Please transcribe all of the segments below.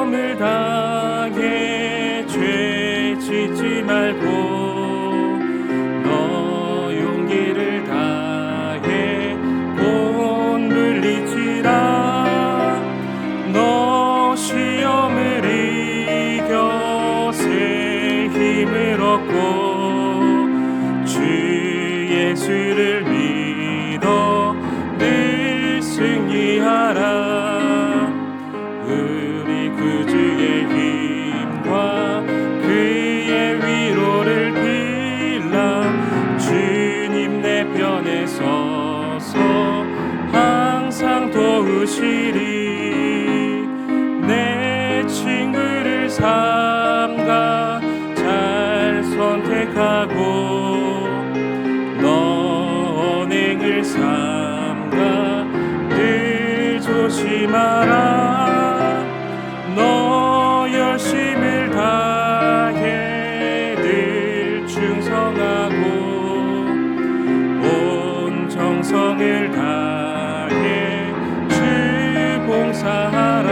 시험을 당해 죄 짓지 말고 너 용기를 다해 곧 물리치라. 너 시험을 이겨 새 힘을 얻고 주 예수를 믿어 늘 승리하라. 우리 구주의 힘과 그의 위로를 빌라. 주님 내 편에 서서 항상 도우시리. 내 친구를 삼가 잘 선택하고 너 언행을 삼가 늘 조심하라. 너 열심을 다해 늘 충성하고 온 정성을 다해 주 봉사하라.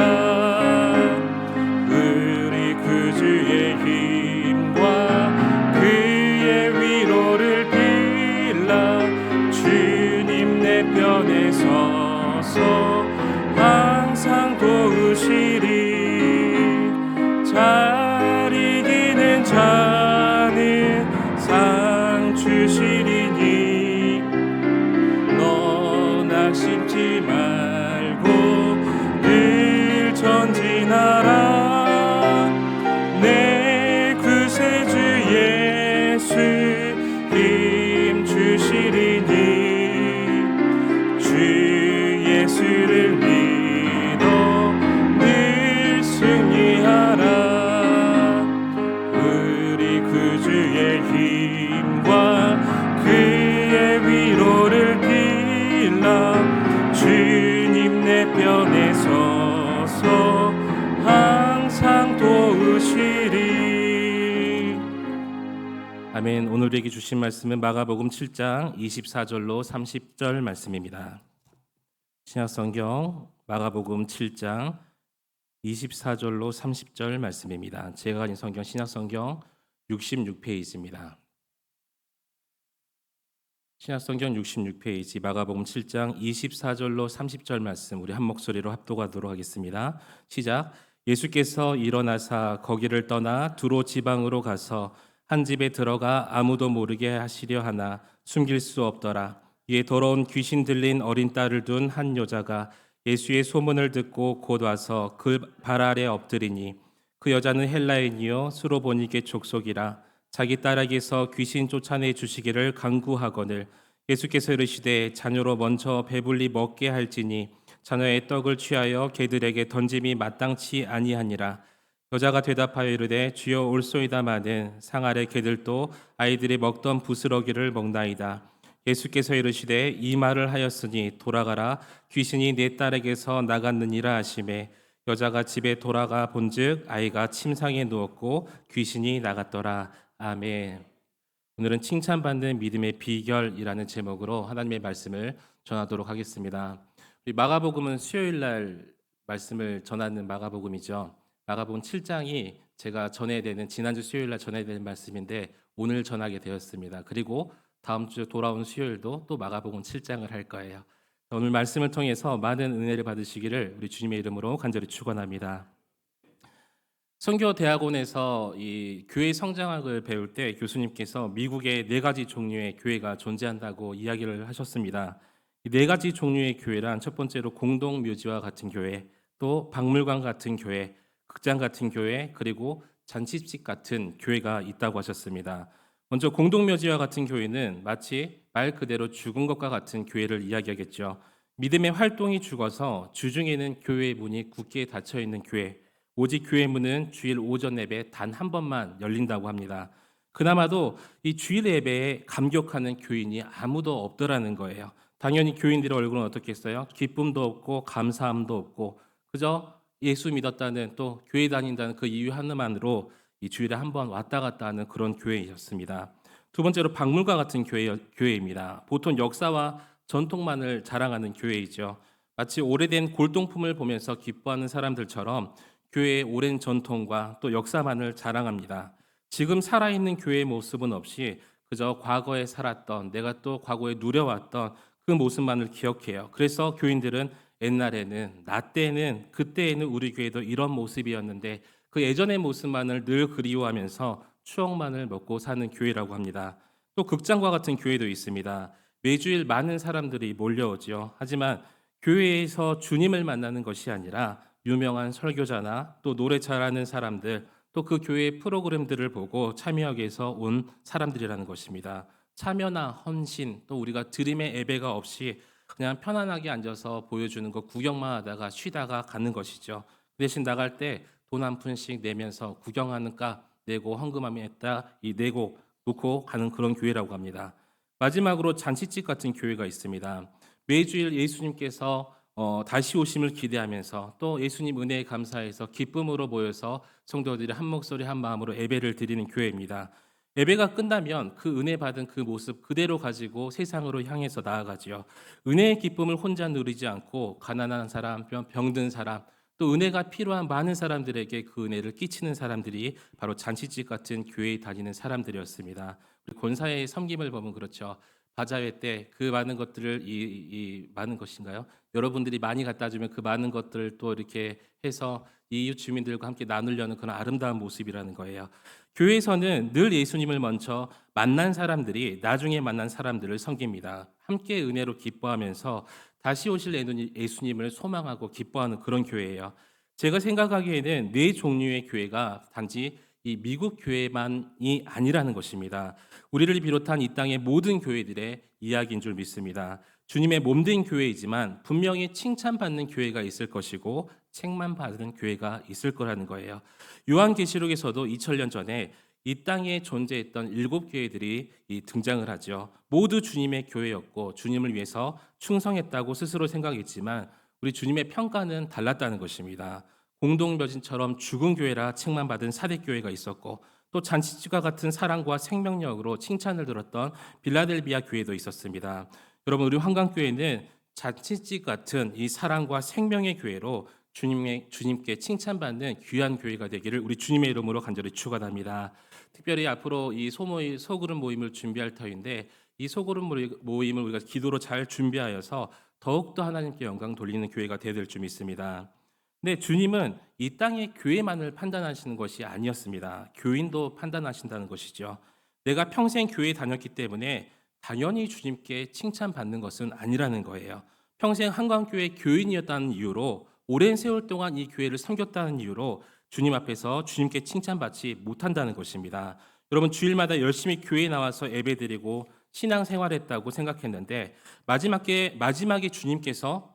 우리 구주의 힘과 그의 위로를 빌라. 주님 내 편에 서서 항상 도우시리. 잘 이기는 자는 상 주시리니 너 낙심치 말고 늘 전진하라. 내 구세주 예수 힘 주시리니 주 예수를 믿어 늘 승리하라. 우리 구주의 힘과 그의 위로를 빌라. 주님 내 편에 서서 항상 도우시리. 아멘. 오늘 우리에게 주신 말씀은 마가복음 7장 24절로 30절 말씀입니다. 신약성경 마가복음 7장 24절로 30절 말씀입니다. 제가 가진 성경 신약성경 66페이지입니다. 신약성경 66페이지 마가복음 7장 24절로 30절 말씀 우리 한 목소리로 합독하도록 하겠습니다. 시작. 예수께서 일어나사 거기를 떠나 두로 지방으로 가서 한 집에 들어가 아무도 모르게 하시려 하나 숨길 수 없더라. 이에 더러운 귀신 들린 어린 딸을 둔 한 여자가 예수의 소문을 듣고 곧 와서 그 발 아래 엎드리니 그 여자는 헬라인이요 수로보니게 족속이라. 자기 딸에게서 귀신 쫓아내 주시기를 간구하거늘 예수께서 이르시되 자녀로 먼저 배불리 먹게 할지니 자녀의 떡을 취하여 개들에게 던짐이 마땅치 아니하니라. 여자가 대답하여 이르되 주여 올소이다마는 상 아래 개들도 아이들이 먹던 부스러기를 먹나이다. 예수께서 이르시되 이 말을 하였으니 돌아가라. 귀신이 내 딸에게서 나갔느니라 하시매 여자가 집에 돌아가 본즉 아이가 침상에 누웠고 귀신이 나갔더라. 아멘. 오늘은 칭찬받는 믿음의 비결이라는 제목으로 하나님의 말씀을 전하도록 하겠습니다. 우리 마가복음은 수요일 날 말씀을 전하는 마가복음이죠. 마가복음 7장이 제가 전해야 되는 지난주 수요일 날 전해야 되는 말씀인데 오늘 전하게 되었습니다. 그리고 다음 주 돌아온 수요일도 또 마가복음 7장을 할 거예요. 오늘 말씀을 통해서 많은 은혜를 받으시기를 우리 주님의 이름으로 간절히 축원합니다. 선교대학원에서 이 교회 성장학을 배울 때 교수님께서 미국에 4가지 종류의 교회가 존재한다고 이야기를 하셨습니다. 이 4가지 종류의 교회란 첫 번째로 공동묘지와 같은 교회, 또 박물관 같은 교회, 극장 같은 교회, 그리고 잔치집 같은 교회가 있다고 하셨습니다. 먼저 공동묘지와 같은 교회는 마치 말 그대로 죽은 것과 같은 교회를 이야기하겠죠. 믿음의 활동이 죽어서 주중에는 교회의 문이 굳게 닫혀 있는 교회, 오직 교회 문은 주일 오전 예배 단 한 번만 열린다고 합니다. 그나마도 이 주일 예배에 감격하는 교인이 아무도 없더라는 거예요. 당연히 교인들의 얼굴은 어떻겠어요? 기쁨도 없고 감사함도 없고 그저 예수 믿었다는 또 교회 다닌다는 그 이유 하나만으로 이 주일에 한 번 왔다 갔다 하는 그런 교회였습니다. 두 번째로 박물관 같은 교회입니다. 보통 역사와 전통만을 자랑하는 교회이죠. 마치 오래된 골동품을 보면서 기뻐하는 사람들처럼 교회의 오랜 전통과 또 역사만을 자랑합니다. 지금 살아있는 교회의 모습은 없이 그저 과거에 살았던, 내가 또 과거에 누려왔던 그 모습만을 기억해요. 그래서 교인들은 옛날에는, 나 때는, 그때에는 우리 교회도 이런 모습이었는데 그 예전의 모습만을 늘 그리워하면서 추억만을 먹고 사는 교회라고 합니다. 또 극장과 같은 교회도 있습니다. 매주일 많은 사람들이 몰려오지요. 하지만 교회에서 주님을 만나는 것이 아니라 유명한 설교자나 또 노래 잘하는 사람들, 또 그 교회의 프로그램들을 보고 참여하기 위해서 온 사람들이라는 것입니다. 참여나 헌신, 또 우리가 드림의 예배가 없이 그냥 편안하게 앉아서 보여주는 거 구경만 하다가 쉬다가 가는 것이죠. 그 대신 나갈 때 돈 한 푼씩 내면서 구경하는 값 내고 헌금함에다 이 내고 놓고 가는 그런 교회라고 합니다. 마지막으로 잔치집 같은 교회가 있습니다. 매주일 예수님께서 다시 오심을 기대하면서 또 예수님 은혜에 감사해서 기쁨으로 모여서 성도들이 한 목소리 한 마음으로 예배를 드리는 교회입니다. 예배가 끝나면 그 은혜 받은 그 모습 그대로 가지고 세상으로 향해서 나아가지요. 은혜의 기쁨을 혼자 누리지 않고 가난한 사람, 병든 사람, 또 은혜가 필요한 많은 사람들에게 그 은혜를 끼치는 사람들이 바로 잔치집 같은 교회에 다니는 사람들이었습니다. 우리 권사의 섬김을 보면 그렇죠. 바자회 때 그 많은 것들을 이 많은 것인가요? 여러분들이 많이 갖다 주면 그 많은 것들을 또 이렇게 해서 이웃 주민들과 함께 나누려는 그런 아름다운 모습이라는 거예요. 교회에서는 늘 예수님을 먼저 만난 사람들이 나중에 만난 사람들을 섬깁니다. 함께 은혜로 기뻐하면서 다시 오실 예수님을 소망하고 기뻐하는 그런 교회예요. 제가 생각하기에는 네 종류의 교회가 단지 이 미국 교회만이 아니라는 것입니다. 우리를 비롯한 이 땅의 모든 교회들의 이야기인 줄 믿습니다. 주님의 몸된 교회이지만 분명히 칭찬받는 교회가 있을 것이고 책만 받는 교회가 있을 거라는 거예요. 요한계시록에서도 2000년 전에 이 땅에 존재했던 7교회들이 등장을 하죠. 모두 주님의 교회였고 주님을 위해서 충성했다고 스스로 생각했지만 우리 주님의 평가는 달랐다는 것입니다. 공동묘진처럼 죽은 교회라 책만 받은 사대교회가 있었고 또 잔치집과 같은 사랑과 생명력으로 칭찬을 들었던 빌라델비아 교회도 있었습니다. 여러분 우리 환강교회는 잔치집 같은 이 사랑과 생명의 교회로 주님께 칭찬받는 귀한 교회가 되기를 우리 주님의 이름으로 간절히 축원합니다. 특별히 앞으로 이 소그룹 모임을 준비할 터인데 이 소그룹 모임을 우리가 기도로 잘 준비하여서 더욱더 하나님께 영광 돌리는 교회가 되어야 될 줄 믿습니다. 근데 주님은 이 땅의 교회만을 판단하시는 것이 아니었습니다. 교인도 판단하신다는 것이죠. 내가 평생 교회 다녔기 때문에 당연히 주님께 칭찬받는 것은 아니라는 거예요. 평생 한강교회 교인이었다는 이유로 오랜 세월 동안 이 교회를 섬겼다는 이유로 주님 앞에서 주님께 칭찬받지 못한다는 것입니다. 여러분 주일마다 열심히 교회에 나와서 예배드리고 신앙생활했다고 생각했는데 마지막에 주님께서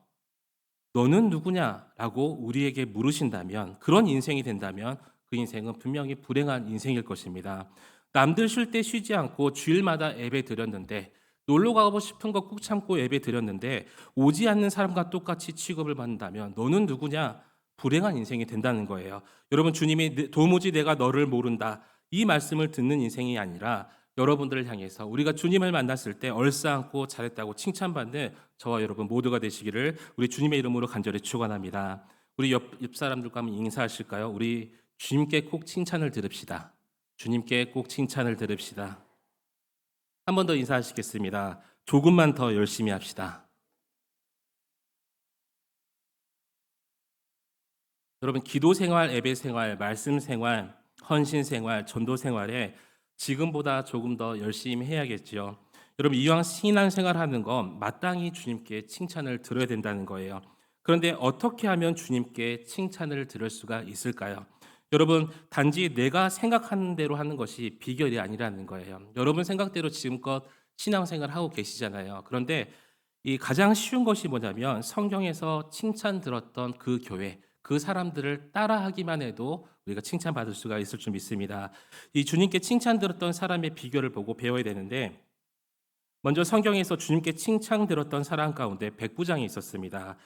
너는 누구냐라고 우리에게 물으신다면 그런 인생이 된다면 그 인생은 분명히 불행한 인생일 것입니다. 남들 쉴 때 쉬지 않고 주일마다 예배 드렸는데 놀러 가고 싶은 거 꾹 참고 예배 드렸는데 오지 않는 사람과 똑같이 취급을 받는다면 너는 누구냐? 불행한 인생이 된다는 거예요. 여러분 주님이 도무지 내가 너를 모른다 이 말씀을 듣는 인생이 아니라 여러분들을 향해서 우리가 주님을 만났을 때 얼싸안고 잘했다고 칭찬받는 저와 여러분 모두가 되시기를 우리 주님의 이름으로 간절히 축원합니다. 우리 옆 사람들과 한번 인사하실까요? 우리 주님께 꼭 칭찬을 들읍시다. 주님께 꼭 칭찬을 들읍시다. 한 번 더 인사하시겠습니다. 조금만 더 열심히 합시다. 여러분 기도 생활, 예배 생활, 말씀 생활, 헌신 생활, 전도 생활에 지금보다 조금 더 열심히 해야겠지요. 여러분 이왕 신앙생활하는 건 마땅히 주님께 칭찬을 들어야 된다는 거예요. 그런데 어떻게 하면 주님께 칭찬을 들을 수가 있을까요? 여러분 단지 내가 생각하는 대로 하는 것이 비결이 아니라는 거예요. 여러분 생각대로 지금껏 신앙생활 하고 계시잖아요. 그런데 이 가장 쉬운 것이 뭐냐면 성경에서 칭찬 들었던 그 교회, 그 사람들을 따라하기만 해도 우리가 칭찬받을 수가 있을 줄 믿습니다. 이 주님께 칭찬 들었던 사람의 비결을 보고 배워야 되는데 먼저 성경에서 주님께 칭찬 들었던 사람 가운데 백부장이 있었습니다.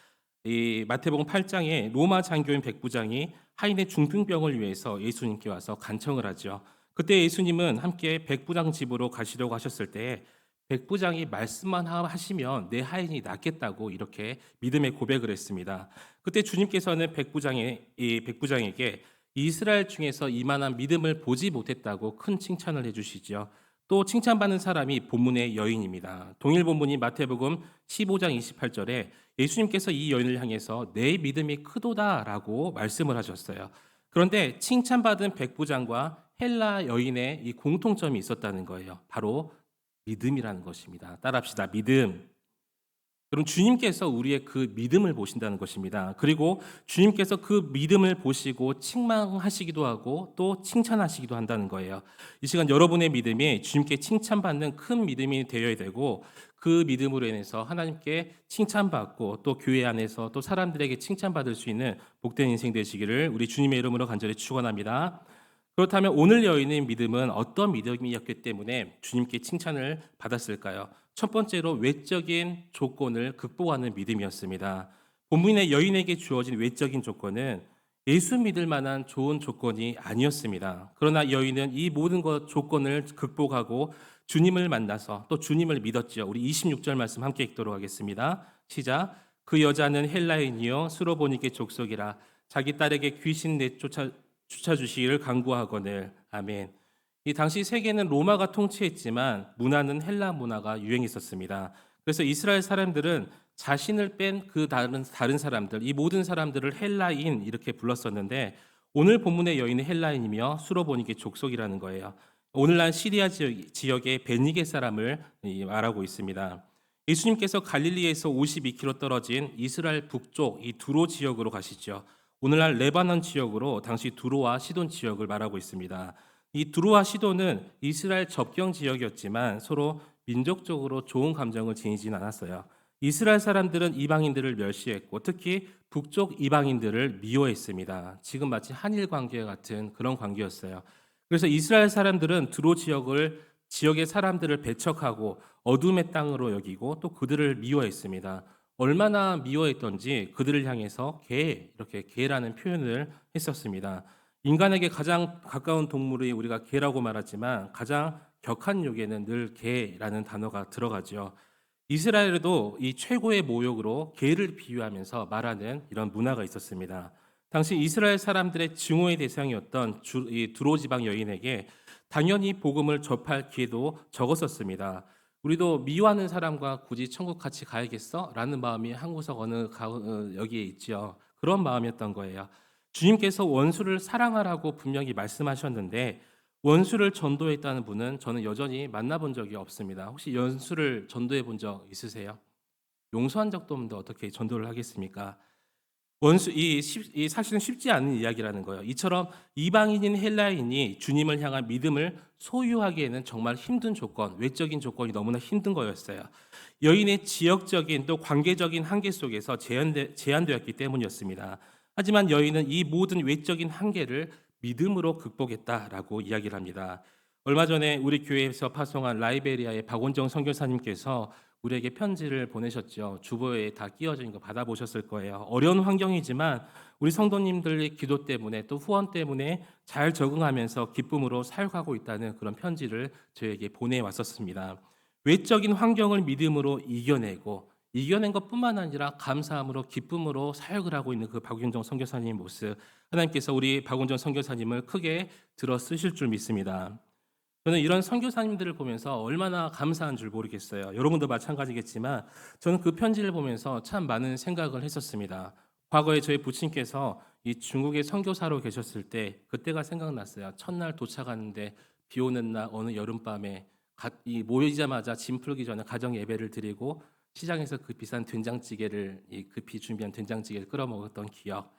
이 마태복음 8장에 로마 장교인 백부장이 하인의 중풍병을 위해서 예수님께 와서 간청을 하죠. 그때 예수님은 함께 백부장 집으로 가시려고 하셨을 때 백부장이 말씀만 하시면 내 하인이 낫겠다고 이렇게 믿음의 고백을 했습니다. 그때 주님께서는 백부장에게 이스라엘 중에서 이만한 믿음을 보지 못했다고 큰 칭찬을 해주시죠. 또 칭찬받는 사람이 본문의 여인입니다. 동일 본문이 마태복음 15장 28절에 예수님께서 이 여인을 향해서 내 믿음이 크도다라고 말씀을 하셨어요. 그런데 칭찬받은 백부장과 헬라 여인의 이 공통점이 있었다는 거예요. 바로 믿음이라는 것입니다. 따라합시다. 믿음. 그럼 주님께서 우리의 그 믿음을 보신다는 것입니다. 그리고 주님께서 그 믿음을 보시고 책망하시기도 하고 또 칭찬하시기도 한다는 거예요. 이 시간 여러분의 믿음이 주님께 칭찬받는 큰 믿음이 되어야 되고 그 믿음으로 인해서 하나님께 칭찬받고 또 교회 안에서 또 사람들에게 칭찬받을 수 있는 복된 인생 되시기를 우리 주님의 이름으로 간절히 축원합니다. 그렇다면 오늘 여인의 믿음은 어떤 믿음이었기 때문에 주님께 칭찬을 받았을까요? 첫 번째로 외적인 조건을 극복하는 믿음이었습니다. 본문의 여인에게 주어진 외적인 조건은 예수 믿을 만한 좋은 조건이 아니었습니다. 그러나 여인은 이 모든 것 조건을 극복하고 주님을 만나서 또 주님을 믿었지요. 우리 26절 말씀 함께 읽도록 하겠습니다. 시작. 그 여자는 헬라인이요 수로보니게 족속이라 자기 딸에게 귀신 내쫓아 주시기를 간구하거늘. 아멘. 이 당시 세계는 로마가 통치했지만 문화는 헬라 문화가 유행했었습니다. 그래서 이스라엘 사람들은 자신을 뺀 그 다른 사람들, 이 모든 사람들을 헬라인 이렇게 불렀었는데 오늘 본문의 여인은 헬라인이며 수로보니게 족속이라는 거예요. 오늘날 시리아 지역의 베니게 사람을 말하고 있습니다. 예수님께서 갈릴리에서 52km 떨어진 이스라엘 북쪽 이 두로 지역으로 가시죠. 오늘날 레바논 지역으로 당시 두로와 시돈 지역을 말하고 있습니다. 이 두로와 시돈은 이스라엘 접경 지역이었지만 서로 민족적으로 좋은 감정을 지니진 않았어요. 이스라엘 사람들은 이방인들을 멸시했고 특히 북쪽 이방인들을 미워했습니다. 지금 마치 한일 관계 같은 그런 관계였어요. 그래서 이스라엘 사람들은 두로 지역의 사람들을 배척하고 어둠의 땅으로 여기고 또 그들을 미워했습니다. 얼마나 미워했던지 그들을 향해서 이렇게 개라는 표현을 했었습니다. 인간에게 가장 가까운 동물이 우리가 개라고 말하지만 가장 격한 욕에는 늘 개라는 단어가 들어가죠. 이스라엘에도 이 최고의 모욕으로 개를 비유하면서 말하는 이런 문화가 있었습니다. 당시 이스라엘 사람들의 증오의 대상이었던 이 두로 지방 여인에게 당연히 복음을 접할 기회도 적었었습니다. 우리도 미워하는 사람과 굳이 천국 같이 가야겠어? 라는 마음이 한 구석 여기에 있죠. 그런 마음이었던 거예요. 주님께서 원수를 사랑하라고 분명히 말씀하셨는데 원수를 전도했다는 분은 저는 여전히 만나본 적이 없습니다. 혹시 원수를 전도해 본 적 있으세요? 용서한 적도 없는데 어떻게 전도를 하겠습니까? 이 사실은 쉽지 않은 이야기라는 거예요. 이처럼 이방인인 헬라인이 주님을 향한 믿음을 소유하기에는 정말 힘든 조건, 외적인 조건이 너무나 힘든 거였어요. 여인의 지역적인 또 관계적인 한계 속에서 제한되었기 때문이었습니다. 하지만 여인은 이 모든 외적인 한계를 믿음으로 극복했다라고 이야기를 합니다. 얼마 전에 우리 교회에서 파송한 라이베리아의 박원정 선교사님께서 우리에게 편지를 보내셨죠. 주보에 다 끼워져 있는 거 받아보셨을 거예요. 어려운 환경이지만 우리 성도님들의 기도 때문에 또 후원 때문에 잘 적응하면서 기쁨으로 사역하고 있다는 그런 편지를 저에게 보내왔었습니다. 외적인 환경을 믿음으로 이겨낸 것뿐만 아니라 감사함으로 기쁨으로 사역을 하고 있는 그 박윤정 선교사님의 모습, 하나님께서 우리 박윤정 선교사님을 크게 들어 쓰실 줄 믿습니다. 저는 이런 선교사님들을 보면서 얼마나 감사한 줄 모르겠어요. 여러분도 마찬가지겠지만 저는 그 편지를 보면서 참 많은 생각을 했었습니다. 과거에 저희 부친께서 이 중국에 선교사로 계셨을 때 그때가 생각났어요. 첫날 도착하는데 비 오는 날 어느 여름밤에 이 모이자마자 짐 풀기 전에 가정 예배를 드리고 시장에서 그 비싼 된장찌개를 급히 준비한 된장찌개를 끓여 먹었던 기억.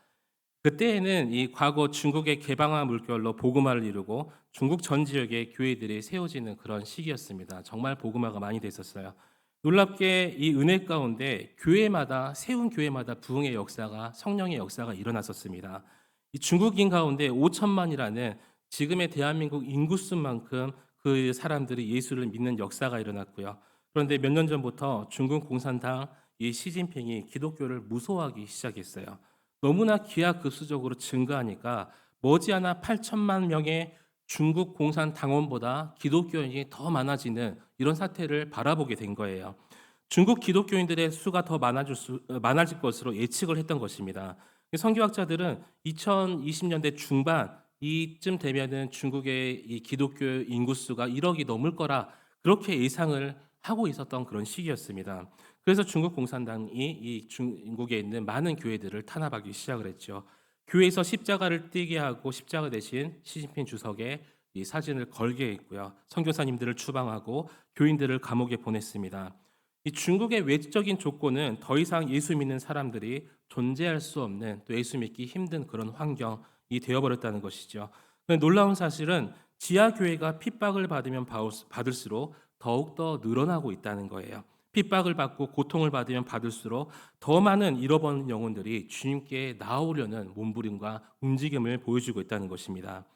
그때에는 이 과거 중국의 개방화 물결로 복음화를 이루고 중국 전 지역의 교회들이 세워지는 그런 시기였습니다. 정말 복음화가 많이 됐었어요. 놀랍게 이 은혜 가운데 세운 교회마다 부흥의 역사가 성령의 역사가 일어났었습니다. 이 중국인 가운데 5천만이라는 지금의 대한민국 인구수만큼 그 사람들이 예수를 믿는 역사가 일어났고요. 그런데 몇 년 전부터 중국 공산당 이 시진핑이 기독교를 무소화하기 시작했어요. 너무나 기하급수적으로 증가하니까 머지않아 8천만 명의 중국 공산당원보다 기독교인이 더 많아지는 이런 사태를 바라보게 된 거예요. 중국 기독교인들의 수가 더 많아질 것으로 예측을 했던 것입니다. 선교학자들은 2020년대 중반 이쯤 되면은 중국의 이 기독교 인구수가 1억이 넘을 거라 그렇게 예상을 하고 있었던 그런 시기였습니다. 그래서 중국 공산당이 이 중국에 있는 많은 교회들을 탄압하기 시작을 했죠. 교회에서 십자가를 띄게 하고 십자가 대신 시진핑 주석의 이 사진을 걸게 했고요. 선교사님들을 추방하고 교인들을 감옥에 보냈습니다. 이 중국의 외적인 조건은 더 이상 예수 믿는 사람들이 존재할 수 없는, 또 예수 믿기 힘든 그런 환경이 되어버렸다는 것이죠. 놀라운 사실은 지하 교회가 핍박을 받으면 받을수록 더욱더 늘어나고 있다는 거예요. 핍박을 받고 고통을 받으면 받을수록 더 많은 잃어버린 영혼들이 주님께 나오려는 몸부림과 움직임을 보여주고 있다는 것입니다.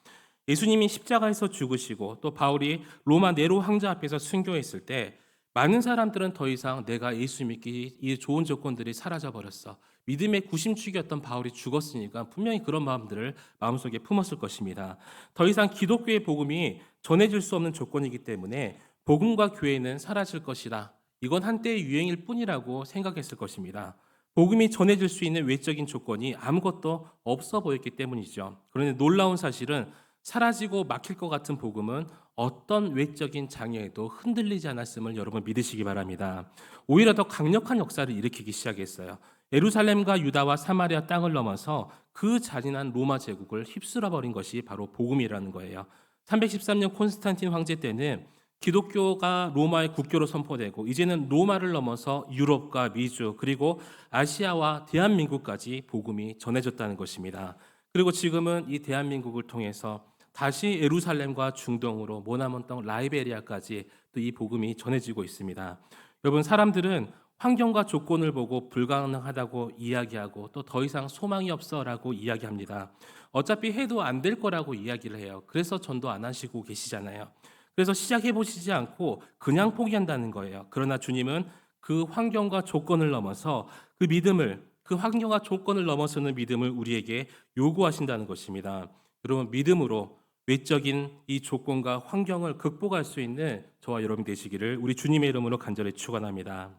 예수님이 십자가에서 죽으시고 또 바울이 로마 네로 황제 앞에서 순교했을 때 많은 사람들은 더 이상 내가 예수 믿기 이 좋은 조건들이 사라져 버렸어. 믿음의 구심축이었던 바울이 죽었으니까 분명히 그런 마음들을 마음속에 품었을 것입니다. 더 이상 기독교의 복음이 전해질 수 없는 조건이기 때문에 복음과 교회는 사라질 것이다. 이건 한때의 유행일 뿐이라고 생각했을 것입니다. 복음이 전해질 수 있는 외적인 조건이 아무것도 없어 보였기 때문이죠. 그런데 놀라운 사실은 사라지고 막힐 것 같은 복음은 어떤 외적인 장애에도 흔들리지 않았음을 여러분 믿으시기 바랍니다. 오히려 더 강력한 역사를 일으키기 시작했어요. 예루살렘과 유다와 사마리아 땅을 넘어서 그 잔인한 로마 제국을 휩쓸어 버린 것이 바로 복음이라는 거예요. 313년 콘스탄틴 황제 때는 기독교가 로마의 국교로 선포되고 이제는 로마를 넘어서 유럽과 미주 그리고 아시아와 대한민국까지 복음이 전해졌다는 것입니다. 그리고 지금은 이 대한민국을 통해서 다시 예루살렘과 중동으로 머나먼 땅 라이베리아까지 또 이 복음이 전해지고 있습니다. 여러분, 사람들은 환경과 조건을 보고 불가능하다고 이야기하고 또 더 이상 소망이 없어라고 이야기합니다. 어차피 해도 안 될 거라고 이야기를 해요. 그래서 전도 안 하시고 계시잖아요. 그래서 시작해 보시지 않고 그냥 포기한다는 거예요. 그러나 주님은 그 환경과 조건을 넘어서 그 믿음을, 그 환경과 조건을 넘어서는 믿음을 우리에게 요구하신다는 것입니다. 여러분, 믿음으로 외적인 이 조건과 환경을 극복할 수 있는 저와 여러분 되시기를 우리 주님의 이름으로 간절히 축원합니다.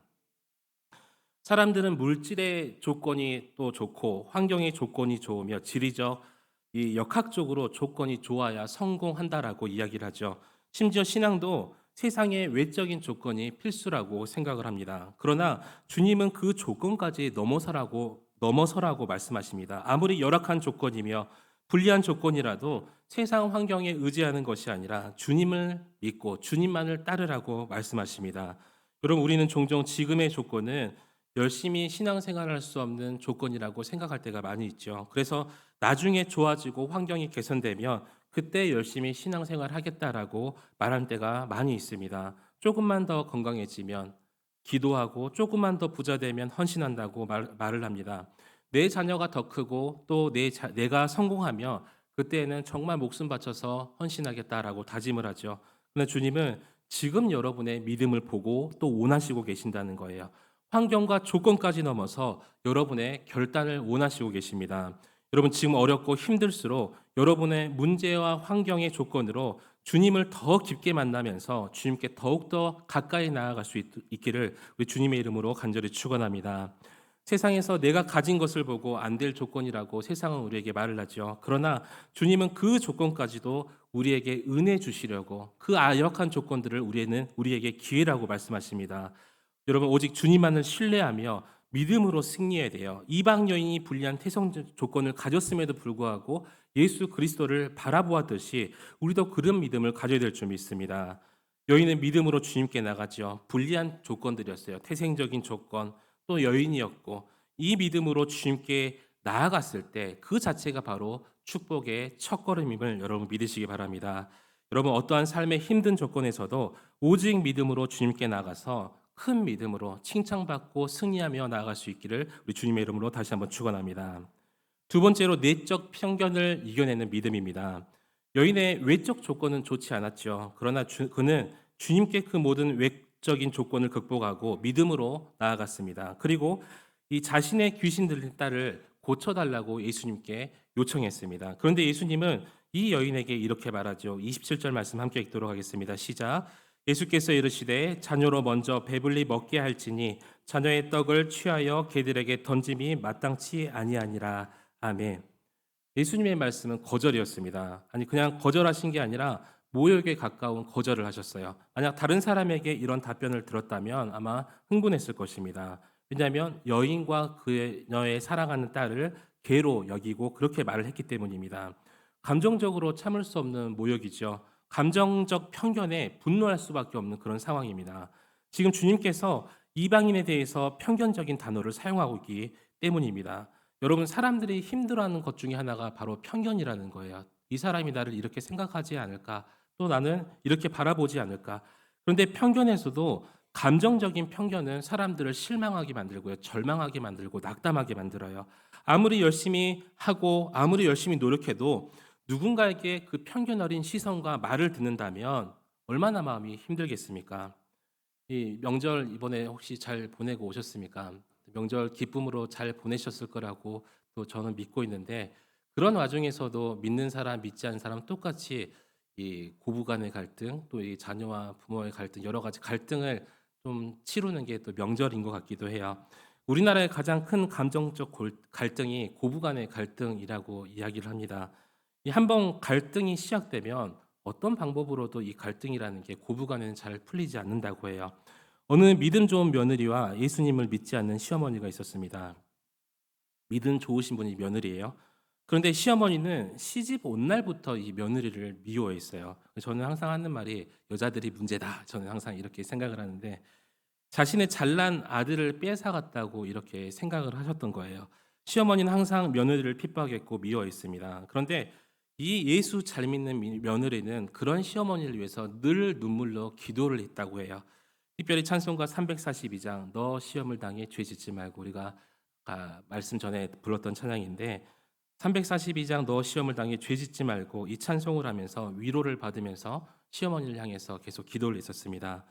사람들은 물질의 조건이 또 좋고 환경의 조건이 좋으며 지리적 이 역학적으로 조건이 좋아야 성공한다라고 이야기를 하죠. 심지어 신앙도 세상의 외적인 조건이 필수라고 생각을 합니다. 그러나 주님은 그 조건까지 넘어서라고 말씀하십니다. 아무리 열악한 조건이며 불리한 조건이라도 세상 환경에 의지하는 것이 아니라 주님을 믿고 주님만을 따르라고 말씀하십니다. 여러분, 우리는 종종 지금의 조건은 열심히 신앙생활을 할 수 없는 조건이라고 생각할 때가 많이 있죠. 그래서 나중에 좋아지고 환경이 개선되면 그때 열심히 신앙생활 하겠다라고 말할 때가 많이 있습니다. 조금만 더 건강해지면 기도하고 조금만 더 부자 되면 헌신한다고 말을 합니다. 내 자녀가 더 크고 또 내가 성공하며 그때는 정말 목숨 바쳐서 헌신하겠다라고 다짐을 하죠. 그러나 주님은 지금 여러분의 믿음을 보고 또 원하시고 계신다는 거예요. 환경과 조건까지 넘어서 여러분의 결단을 원하시고 계십니다. 여러분, 지금 어렵고 힘들수록 여러분의 문제와 환경의 조건으로 주님을 더 깊게 만나면서 주님께 더욱더 가까이 나아갈 수 있기를 우리 주님의 이름으로 간절히 축원합니다. 세상에서 내가 가진 것을 보고 안 될 조건이라고 세상은 우리에게 말을 하죠. 그러나 주님은 그 조건까지도 우리에게 은혜 주시려고 그 아역한 조건들을 우리에게 기회라고 말씀하십니다. 여러분, 오직 주님만을 신뢰하며 믿음으로 승리해야 돼요. 이방 여인이 불리한 태생 조건을 가졌음에도 불구하고 예수 그리스도를 바라보았듯이 우리도 그런 믿음을 가져야 될 줄 믿습니다. 여인은 믿음으로 주님께 나가죠. 불리한 조건들이었어요. 태생적인 조건, 또 여인이었고 이 믿음으로 주님께 나아갔을 때 그 자체가 바로 축복의 첫걸음임을 여러분 믿으시기 바랍니다. 여러분, 어떠한 삶의 힘든 조건에서도 오직 믿음으로 주님께 나가서 큰 믿음으로 칭찬받고 승리하며 나아갈 수 있기를 우리 주님의 이름으로 다시 한번 축원합니다. 두 번째로 내적 편견을 이겨내는 믿음입니다. 여인의 외적 조건은 좋지 않았죠. 그러나 그는 주님께 그 모든 외적인 조건을 극복하고 믿음으로 나아갔습니다. 그리고 이 자신의 귀신 들린 딸을 고쳐달라고 예수님께 요청했습니다. 그런데 예수님은 이 여인에게 이렇게 말하죠. 27절 말씀 함께 읽도록 하겠습니다. 시작. 예수께서 이르시되 자녀로 먼저 배불리 먹게 할지니 자녀의 떡을 취하여 개들에게 던짐이 마땅치 아니하니라. 아멘. 예수님의 말씀은 거절이었습니다. 아니 그냥 거절하신 게 아니라 모욕에 가까운 거절을 하셨어요. 만약 다른 사람에게 이런 답변을 들었다면 아마 흥분했을 것입니다. 왜냐하면 여인과 그녀의 사랑하는 딸을 개로 여기고 그렇게 말을 했기 때문입니다. 감정적으로 참을 수 없는 모욕이죠. 감정적 편견에 분노할 수밖에 없는 그런 상황입니다. 지금 주님께서 이방인에 대해서 편견적인 단어를 사용하고 있기 때문입니다. 여러분, 사람들이 힘들어하는 것 중에 하나가 바로 편견이라는 거예요. 이 사람이 나를 이렇게 생각하지 않을까? 또 나는 이렇게 바라보지 않을까? 그런데 편견에서도 감정적인 편견은 사람들을 실망하게 만들고요, 절망하게 만들고 낙담하게 만들어요. 아무리 열심히 하고 아무리 열심히 노력해도 누군가에게 그 편견 어린 시선과 말을 듣는다면 얼마나 마음이 힘들겠습니까? 이 명절 이번에 혹시 잘 보내고 오셨습니까? 명절 기쁨으로 잘 보내셨을 거라고 또 저는 믿고 있는데, 그런 와중에서도 믿는 사람, 믿지 않는 사람 똑같이 이 고부 간의 갈등, 또 이 자녀와 부모의 갈등, 여러 가지 갈등을 좀 치르는 게 또 명절인 것 같기도 해요. 우리나라의 가장 큰 감정적 갈등이 고부 간의 갈등이라고 이야기를 합니다. 이 한번 갈등이 시작되면 어떤 방법으로도 이 갈등이라는 게 고부 간에는 잘 풀리지 않는다고 해요. 어느 믿음 좋은 며느리와 예수님을 믿지 않는 시어머니가 있었습니다. 믿음 좋으신 분이 며느리예요. 그런데 시어머니는 시집 온 날부터 이 며느리를 미워했어요. 저는 항상 하는 말이 여자들이 문제다. 저는 항상 이렇게 생각을 하는데, 자신의 잘난 아들을 뺏어갔다고 이렇게 생각을 하셨던 거예요. 시어머니는 항상 며느리를 핍박했고 미워했습니다. 그런데 이 예수 잘 믿는 며느리는 그런 시어머니를 위해서 늘 눈물로 기도를 했다고 해요. 특별히 찬송가 342장 너 시험을 당해 죄 짓지 말고, 우리가 말씀 전에 불렀던 찬양인데, 342장 너 시험을 당해 죄 짓지 말고 이 찬송을 하면서 위로를 받으면서 시어머니를 향해서 계속 기도를 했었습니다.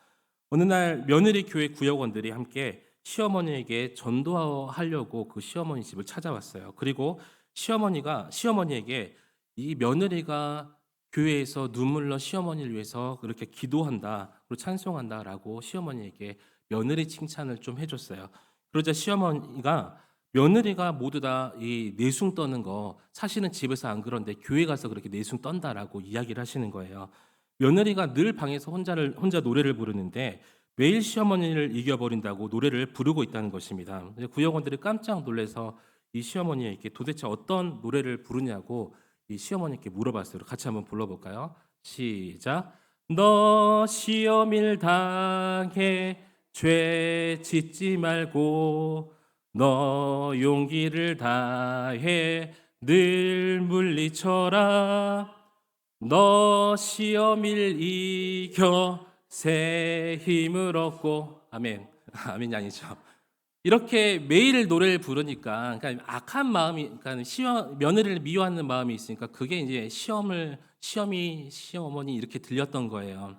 어느 날 며느리 교회 구역원들이 함께 시어머니에게 전도하려고 그 시어머니 집을 찾아왔어요. 그리고 시어머니에게 이 며느리가 교회에서 눈물로 시어머니를 위해서 그렇게 기도한다, 그리고 찬송한다라고 시어머니에게 며느리 칭찬을 좀 해줬어요. 그러자 시어머니가 며느리가 모두 다 이 내숭 떠는 거 사실은 집에서 안 그런데 교회 가서 그렇게 내숭 떤다라고 이야기를 하시는 거예요. 며느리가 늘 방에서 혼자 노래를 부르는데 매일 시어머니를 이겨버린다고 노래를 부르고 있다는 것입니다. 구역원들이 깜짝 놀라서 이 시어머니에게 도대체 어떤 노래를 부르냐고 이 시어머니께 물어봤어요. 같이 한번 불러볼까요? 시작. 너 시험일 당해 죄 짓지 말고 너 용기를 다해 늘 물리쳐라. 너 시험일 이겨 새 힘을 얻고. 아멘. 아멘이 아니죠. 이렇게 매일 노래를 부르니까, 그러니까 악한 마음이, 그러니까 며느리를 미워하는 마음이 있으니까 그게 이제 시어머니 이렇게 들렸던 거예요.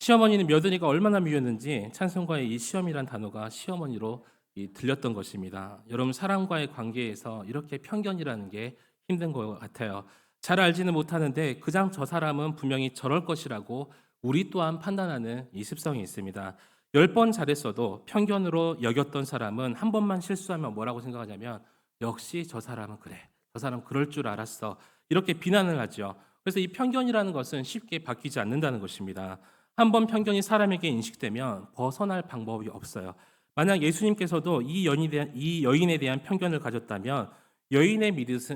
시어머니는 며느리가 얼마나 미웠는지 찬송가의 이 시험이란 단어가 시어머니로 들렸던 것입니다. 여러분, 사람과의 관계에서 이렇게 편견이라는 게 힘든 것 같아요. 잘 알지는 못하는데 그냥 저 사람은 분명히 저럴 것이라고 우리 또한 판단하는 이 습성이 있습니다. 10번 잘했어도 편견으로 여겼던 사람은 한 번만 실수하면 뭐라고 생각하냐면 역시 저 사람은 그래. 저 사람 그럴 줄 알았어. 이렇게 비난을 하죠. 그래서 이 편견이라는 것은 쉽게 바뀌지 않는다는 것입니다. 한 번 편견이 사람에게 인식되면 벗어날 방법이 없어요. 만약 예수님께서도 이 여인에 대한 편견을 가졌다면 여인의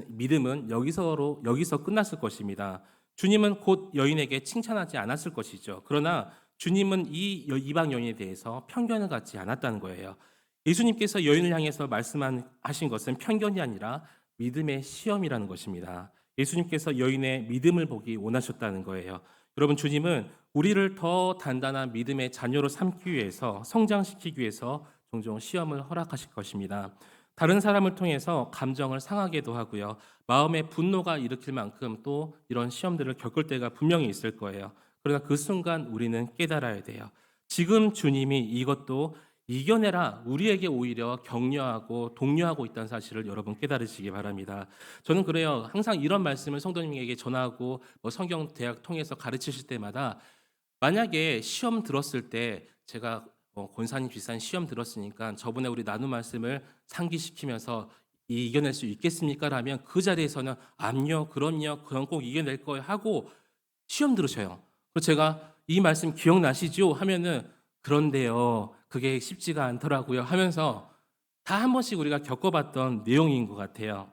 믿음은 여기서 끝났을 것입니다. 주님은 곧 여인에게 칭찬하지 않았을 것이죠. 그러나 주님은 이 이방 여인에 대해서 편견을 갖지 않았다는 거예요. 예수님께서 여인을 향해서 말씀하신 것은 편견이 아니라 믿음의 시험이라는 것입니다. 예수님께서 여인의 믿음을 보기 원하셨다는 거예요. 여러분, 주님은 우리를 더 단단한 믿음의 자녀로 삼기 위해서, 성장시키기 위해서 종종 시험을 허락하실 것입니다. 다른 사람을 통해서 감정을 상하게도 하고요, 마음에 분노가 일으킬 만큼 또 이런 시험들을 겪을 때가 분명히 있을 거예요. 그러나 그 순간 우리는 깨달아야 돼요. 지금 주님이 이것도 이겨내라 우리에게 오히려 격려하고 독려하고 있다는 사실을 여러분 깨달으시기 바랍니다. 저는 그래요. 항상 이런 말씀을 성도님에게 전하고 성경 대학 통해서 가르치실 때마다 만약에 시험 들었을 때 제가 권사님 집사님 시험 들었으니까 저번에 우리 나눈 말씀을 상기시키면서 이겨낼 수 있겠습니까? 라면 그 자리에서는 암요, 그럼요, 그럼 꼭 이겨낼 거예요 하고 시험 들으셔요. 그래서 제가 이 말씀 기억나시죠? 하면은 그런데요, 그게 쉽지가 않더라고요 하면서 다 한 번씩 우리가 겪어봤던 내용인 것 같아요.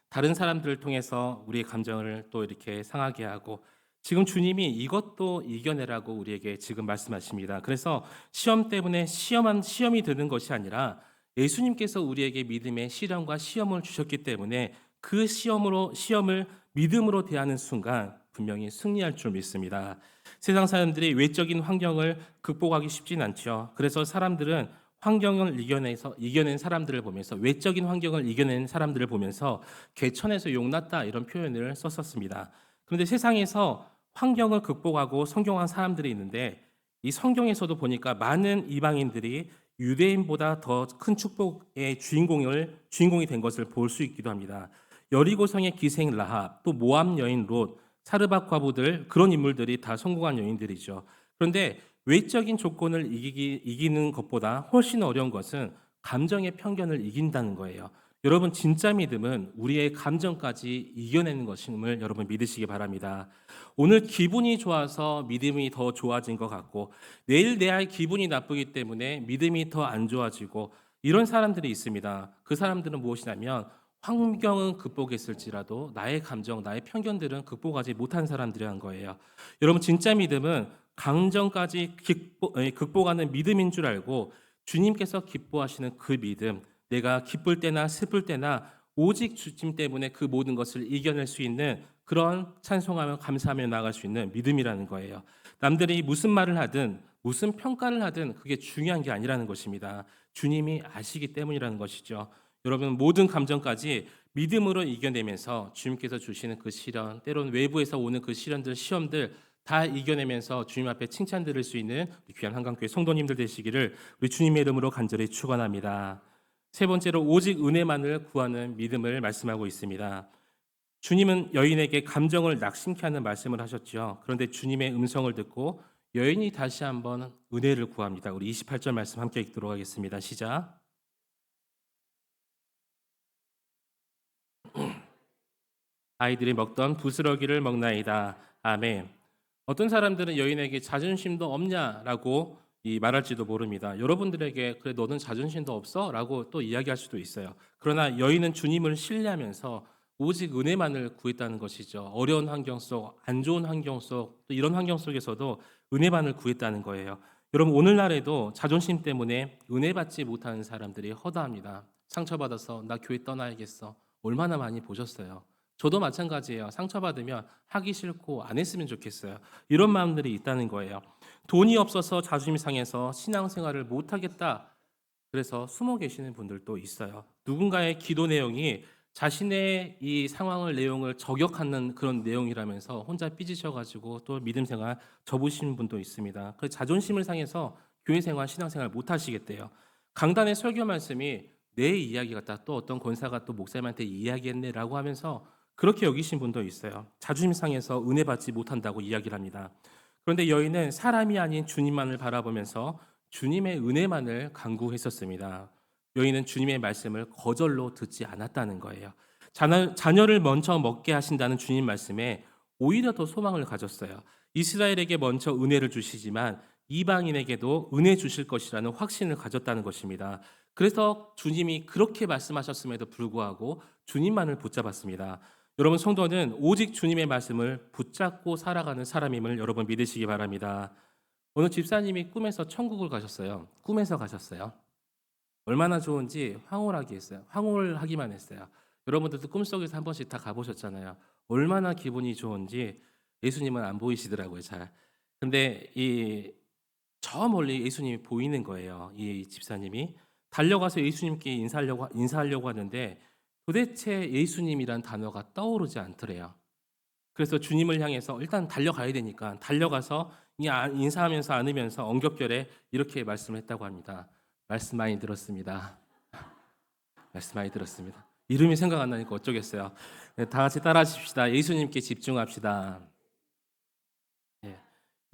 다른 사람들을 통해서 우리의 감정을 또 이렇게 상하게 하고 지금 주님이 이것도 이겨내라고 우리에게 지금 말씀하십니다. 그래서 시험 때문에 시험이 되는 것이 아니라 예수님께서 우리에게 믿음의 시련과 시험을 주셨기 때문에 그 시험을 믿음으로 대하는 순간 분명히 승리할 줄 믿습니다. 세상 사람들이 외적인 환경을 극복하기 쉽진 않죠. 그래서 사람들은 환경을 이겨낸 사람들을 보면서 외적인 환경을 이겨낸 사람들을 보면서 개천에서 용났다 이런 표현을 썼었습니다. 그런데 세상에서 환경을 극복하고 성공한 사람들이 있는데 이 성경에서도 보니까 많은 이방인들이 유대인보다 더 큰 축복의 주인공이 된 것을 볼 수 있기도 합니다. 여리고성의 기생 라합, 또 모압 여인 롯, 사르밧 과부들 그런 인물들이 다 성공한 여인들이죠. 그런데 외적인 조건을 이기는 것보다 훨씬 어려운 것은 감정의 편견을 이긴다는 거예요. 여러분 진짜 믿음은 우리의 감정까지 이겨내는 것임을 여러분 믿으시기 바랍니다. 오늘 기분이 좋아서 믿음이 더 좋아진 것 같고 내일 내 아이 기분이 나쁘기 때문에 믿음이 더 안 좋아지고 이런 사람들이 있습니다. 그 사람들은 무엇이냐면 환경은 극복했을지라도 나의 감정, 나의 편견들은 극복하지 못한 사람들이란 거예요. 여러분 진짜 믿음은 감정까지 극복하는 믿음인 줄 알고 주님께서 기뻐하시는 그 믿음, 내가 기쁠 때나 슬플 때나 오직 주님 때문에 그 모든 것을 이겨낼 수 있는 그런 찬송하며 감사하며 나아갈 수 있는 믿음이라는 거예요. 남들이 무슨 말을 하든 무슨 평가를 하든 그게 중요한 게 아니라는 것입니다. 주님이 아시기 때문이라는 것이죠. 여러분 모든 감정까지 믿음으로 이겨내면서 주님께서 주시는 그 시련, 때로는 외부에서 오는 그 시련들, 시험들 다 이겨내면서 주님 앞에 칭찬 들을 수 있는 귀한 한강교회 성도님들 되시기를 우리 주님의 이름으로 간절히 축원합니다. 세 번째로 오직 은혜만을 구하는 믿음을 말씀하고 있습니다. 주님은 여인에게 감정을 낙심케 하는 말씀을 하셨죠. 그런데 주님의 음성을 듣고 여인이 다시 한번 은혜를 구합니다. 우리 28절 말씀 함께 읽도록 하겠습니다. 시작. 아이들이 먹던 부스러기를 먹나이다. 아멘. 어떤 사람들은 여인에게 자존심도 없냐라고 말할지도 모릅니다. 여러분들에게 그래 너는 자존심도 없어라고 또 이야기할 수도 있어요. 그러나 여인은 주님을 신뢰하면서 오직 은혜만을 구했다는 것이죠. 어려운 환경 속, 안 좋은 환경 속, 또 이런 환경 속에서도 은혜만을 구했다는 거예요. 여러분 오늘날에도 자존심 때문에 은혜 받지 못하는 사람들이 허다합니다. 상처받아서 나 교회 떠나야겠어. 얼마나 많이 보셨어요. 저도 마찬가지예요. 상처받으면 하기 싫고 안 했으면 좋겠어요. 이런 마음들이 있다는 거예요. 돈이 없어서 자존심이 상해서 신앙생활을 못 하겠다. 그래서 숨어 계시는 분들도 있어요. 누군가의 기도 내용이 자신의 이 내용을 저격하는 그런 내용이라면서 혼자 삐지셔가지고 또 믿음 생활 접으시는 분도 있습니다. 그 자존심을 상해서 교회 생활, 신앙생활 못 하시겠대요. 강단의 설교 말씀이 내 이야기 같다. 또 어떤 권사가 또 목사님한테 이야기했네라고 하면서 그렇게 여기신 분도 있어요. 자존심 상해서 은혜 받지 못한다고 이야기를 합니다. 그런데 여인은 사람이 아닌 주님만을 바라보면서 주님의 은혜만을 간구했었습니다. 여인은 주님의 말씀을 거절로 듣지 않았다는 거예요. 자녀를 먼저 먹게 하신다는 주님 말씀에 오히려 더 소망을 가졌어요. 이스라엘에게 먼저 은혜를 주시지만 이방인에게도 은혜 주실 것이라는 확신을 가졌다는 것입니다. 그래서 주님이 그렇게 말씀하셨음에도 불구하고 주님만을 붙잡았습니다. 여러분 성도는 오직 주님의 말씀을 붙잡고 살아가는 사람임을 여러분 믿으시기 바랍니다. 오늘 집사님이 꿈에서 천국을 가셨어요. 꿈에서 가셨어요. 얼마나 좋은지 황홀하게 했어요. 황홀하기만 했어요. 여러분들도 꿈속에서 한 번씩 다 가보셨잖아요. 얼마나 기분이 좋은지 예수님은 안 보이시더라고요, 잘. 근데 저 멀리 예수님이 보이는 거예요. 이 집사님이 달려가서 예수님께 인사하려고 하는데 도대체 예수님이란 단어가 떠오르지 않더래요. 그래서 주님을 향해서 일단 달려가야 되니까 달려가서 인사하면서 안으면서 엉겹결에 이렇게 말씀을 했다고 합니다. 말씀 많이 들었습니다. 말씀 많이 들었습니다. 이름이 생각 안 나니까 어쩌겠어요. 네, 다 같이 따라하십시다. 예수님께 집중합시다. 예.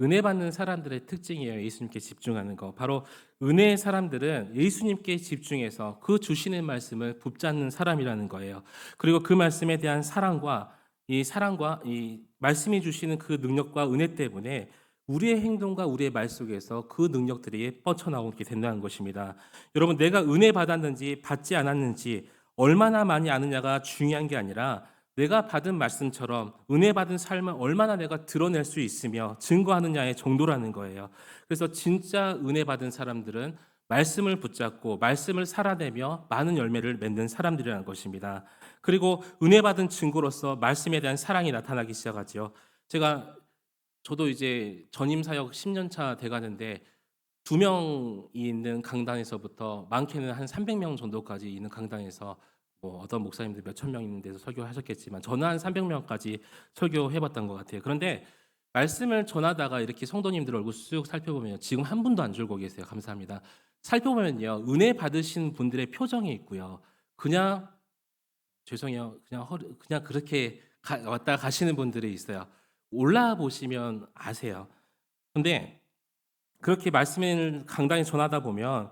은혜 받는 사람들의 특징이에요. 예수님께 집중하는 거. 바로 은혜의 사람들은 예수님께 집중해서 그 주시는 말씀을 붙잡는 사람이라는 거예요. 그리고 그 말씀에 대한 사랑과 이 말씀이 주시는 그 능력과 은혜 때문에 우리의 행동과 우리의 말 속에서 그 능력들이 뻗쳐나오게 된다는 것입니다. 여러분, 내가 은혜 받았는지 받지 않았는지 얼마나 많이 아느냐가 중요한 게 아니라 내가 받은 말씀처럼 은혜 받은 삶을 얼마나 내가 드러낼 수 있으며 증거하느냐의 정도라는 거예요. 그래서 진짜 은혜 받은 사람들은 말씀을 붙잡고 말씀을 살아내며 많은 열매를 맺는 사람들이라는 것입니다. 그리고 은혜 받은 증거로서 말씀에 대한 사랑이 나타나기 시작하죠. 저도 이제 전임 사역 10년 차 돼가는데 2명이 있는 강단에서부터 많게는 한 300명 정도까지 있는 강단에서 뭐 어떤 목사님들 몇천 명 있는 데서 설교하셨겠지만 저는 한 300명까지 설교해봤던 것 같아요. 그런데 말씀을 전하다가 이렇게 성도님들 얼굴 쑥 살펴보면 지금 한 분도 안 줄고 계세요. 감사합니다. 살펴보면요, 은혜 받으신 분들의 표정이 있고요. 그냥 죄송해요. 그냥 그렇게 왔다 가시는 분들이 있어요. 올라 보시면 아세요. 근데 그렇게 말씀을 강단에 전하다 보면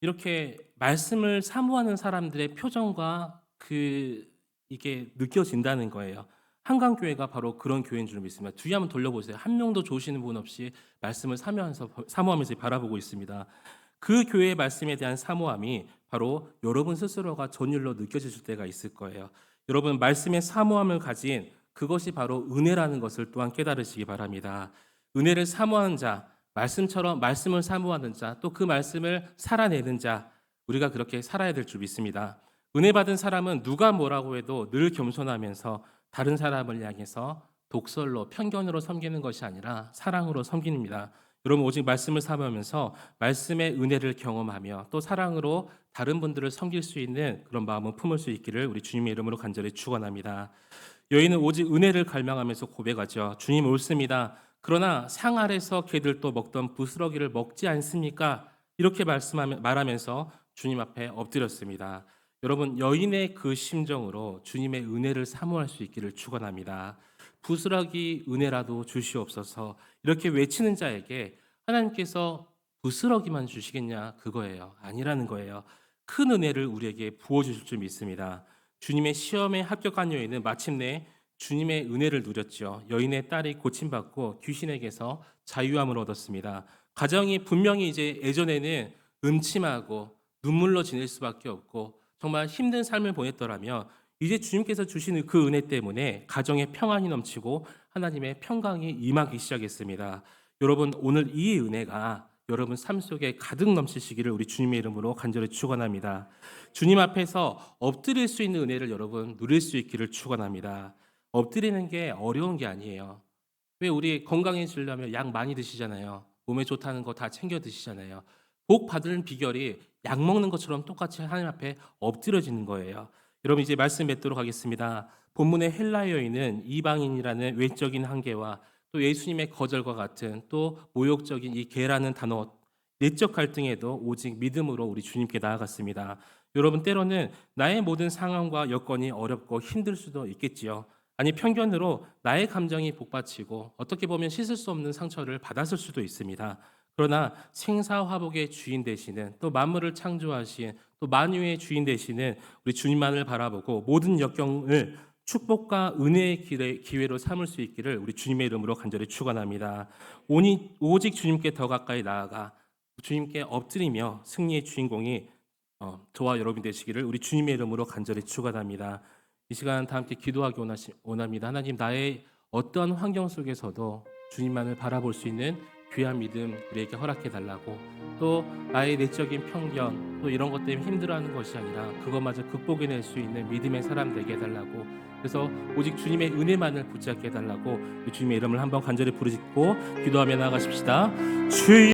이렇게 말씀을 사모하는 사람들의 표정과 이게 느껴진다는 거예요. 한강교회가 바로 그런 교회인 줄 믿습니다. 뒤에 한번 돌려보세요. 한 명도 조시는 분 없이 말씀을 사모하면서 바라보고 있습니다. 그 교회의 말씀에 대한 사모함이 바로 여러분 스스로가 전율로 느껴지실 때가 있을 거예요. 여러분, 말씀의 사모함을 가진 그것이 바로 은혜라는 것을 또한 깨달으시기 바랍니다. 은혜를 사모하는 자, 말씀처럼 말씀을 사모하는 자, 또 그 말씀을 살아내는 자, 우리가 그렇게 살아야 될 줄 믿습니다. 은혜 받은 사람은 누가 뭐라고 해도 늘 겸손하면서 다른 사람을 향해서 독설로 편견으로 섬기는 것이 아니라 사랑으로 섬깁니다. 여러분, 오직 말씀을 사모하면서 말씀의 은혜를 경험하며 또 사랑으로 다른 분들을 섬길 수 있는 그런 마음을 품을 수 있기를 우리 주님의 이름으로 간절히 축원합니다. 여인은 오직 은혜를 갈망하면서 고백하죠. 주님, 옳습니다. 그러나 상 아래서 개들도 먹던 부스러기를 먹지 않습니까? 이렇게 말하면서 주님 앞에 엎드렸습니다. 여러분, 여인의 그 심정으로 주님의 은혜를 사모할 수 있기를 축원합니다. 부스러기 은혜라도 주시옵소서, 이렇게 외치는 자에게 하나님께서 부스러기만 주시겠냐, 그거예요. 아니라는 거예요. 큰 은혜를 우리에게 부어주실 줄 믿습니다. 주님의 시험에 합격한 여인은 마침내 주님의 은혜를 누렸죠. 여인의 딸이 고침받고 귀신에게서 자유함을 얻었습니다. 가정이 분명히 이제 예전에는 음침하고 눈물로 지낼 수밖에 없고 정말 힘든 삶을 보냈더라면 이제 주님께서 주시는 그 은혜 때문에 가정에 평안이 넘치고 하나님의 평강이 임하기 시작했습니다. 여러분, 오늘 이 은혜가 여러분 삶 속에 가득 넘치시기를 우리 주님의 이름으로 간절히 축원합니다. 주님 앞에서 엎드릴 수 있는 은혜를 여러분 누릴 수 있기를 축원합니다. 엎드리는 게 어려운 게 아니에요. 왜 우리 건강해지려면 약 많이 드시잖아요. 몸에 좋다는 거 다 챙겨 드시잖아요. 복 받는 비결이 약 먹는 것처럼 똑같이 하나님 앞에 엎드려지는 거예요. 여러분, 이제 말씀 맺도록 하겠습니다. 본문의 헬라 여인은 이방인이라는 외적인 한계와 또 예수님의 거절과 같은 또 모욕적인 이 개라는 단어, 내적 갈등에도 오직 믿음으로 우리 주님께 나아갔습니다. 여러분, 때로는 나의 모든 상황과 여건이 어렵고 힘들 수도 있겠지요. 아니, 편견으로 나의 감정이 복받치고 어떻게 보면 씻을 수 없는 상처를 받았을 수도 있습니다. 그러나 생사화복의 주인 되시는, 또 만물을 창조하신, 또 만유의 주인 되시는 우리 주님만을 바라보고 모든 역경을 축복과 은혜의 기회로 삼을 수 있기를 우리 주님의 이름으로 간절히 축원합니다. 오직 주님께 더 가까이 나아가 주님께 엎드리며 승리의 주인공이 저와 여러분 되시기를 우리 주님의 이름으로 간절히 축원합니다. 이 시간 다 함께 기도하기 원합니다. 하나님, 나의 어떠한 환경 속에서도 주님만을 바라볼 수 있는 귀한 믿음 우리에게 허락해 달라고, 또 나의 내적인 편견 또 이런 것 때문에 힘들어하는 것이 아니라 그것마저 극복해낼 수 있는 믿음의 사람 되게 해달라고, 그래서 오직 주님의 은혜만을 붙잡게 해달라고 주님의 이름을 한번 간절히 부르짖고 기도하며 나아가십시다. 주여